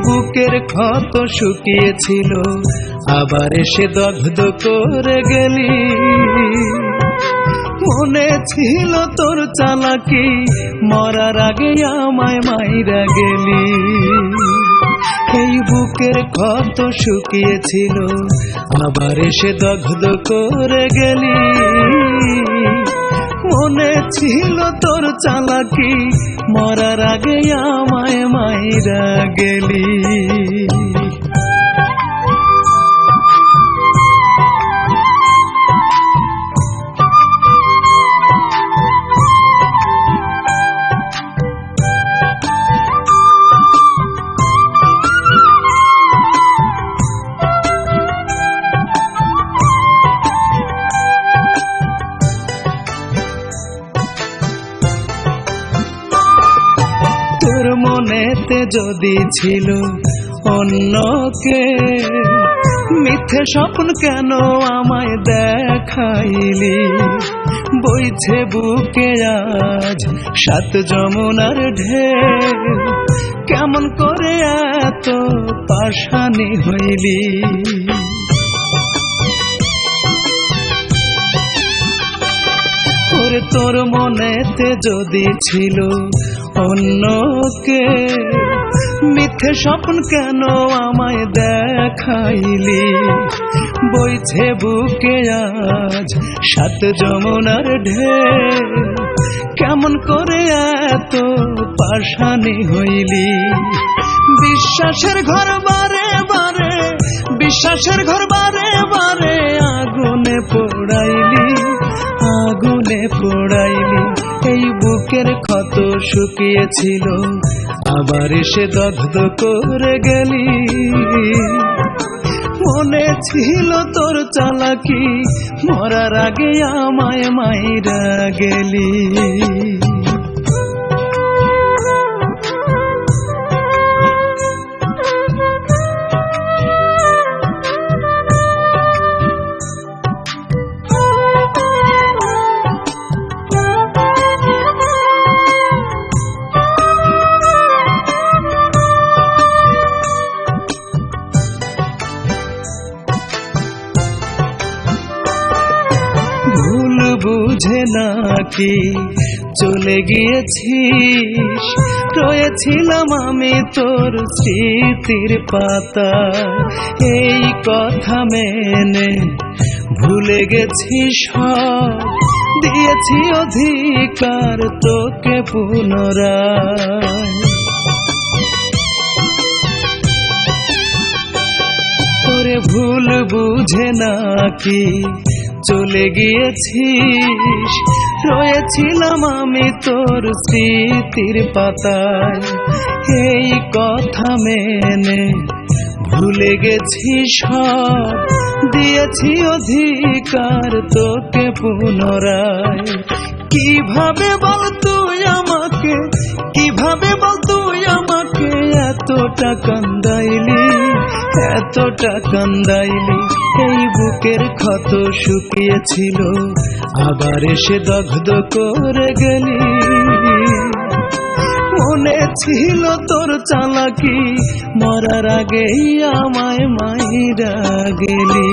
বুকের ক্ষত শুকিয়েছিল, আবার এসে দগ্ধ করে গেলি। মনে ছিল তোর চালাকি, মরার আগে আমায় মাইরা গেলি। এই বুকের ক্ষত শুকিয়েছিল, আবার এসে দগ্ধ করে গেলি। মনে ছিল তোর চালাকি, মরার আগে আমায় মাইরা গেলি। তোর মনেতে যদি ছিল অন্যকে, মিথ্যে স্বপ্ন কেন আমায় দেখাইলি। বইছে বুকে আজ 7 যমুনার ঢেউ, কেমন করে এত পাষাণী হইলি। ওরে তোর মনেতে যদি ছিল অন্যকে, মিথ্যে স্বপ্ন কেন আমায় দেখাইলি। বইছে বুকে আজ 7 যমুনার ঢেউ, কেমন করে এত পাষাণী হইলি। বিশ্বাসের ঘর বারে বারে, বিশ্বাসের ঘর বারে বারে আগুনে পোড়াইলি, আগুনে পোড়াইলি। এই বুকের ক্ষত শুকিয়েছিল, আবার এসে দগ্ধ করে গেলি। মনে ছিল তোর চালাকি, মরার আগে আমায় মাইরা গেলি। ভুল বুঝে নাকি চলে গিয়েছিস, রয়েছিলাম আমি তোর স্মৃতির পাতা। এই কথা মেনে ভুলে গেছি সব, দিয়েছি অধিকার তোকে পুনরায়। তোরে ভুল বুঝে নাকি চলে গিয়েছিস, রয়েছিলাম আমি তোর স্মৃতির পাতায়। এই কথা মেনে ভুলে গেছি সব, দিয়েছি অধিকার তোকে পুনরায়। কিভাবে বল তুই আমাকে, কিভাবে বল তুই আমাকে এতটা কান্দাইলি, এতটা কান্দাইলি। এই বুকের ক্ষত শুকিয়েছিল, আবার এসে দগ্ধ করে গেলি। মনে ছিল তোর চালাকি, মরার আগেই আমায় মাইরা গেলি।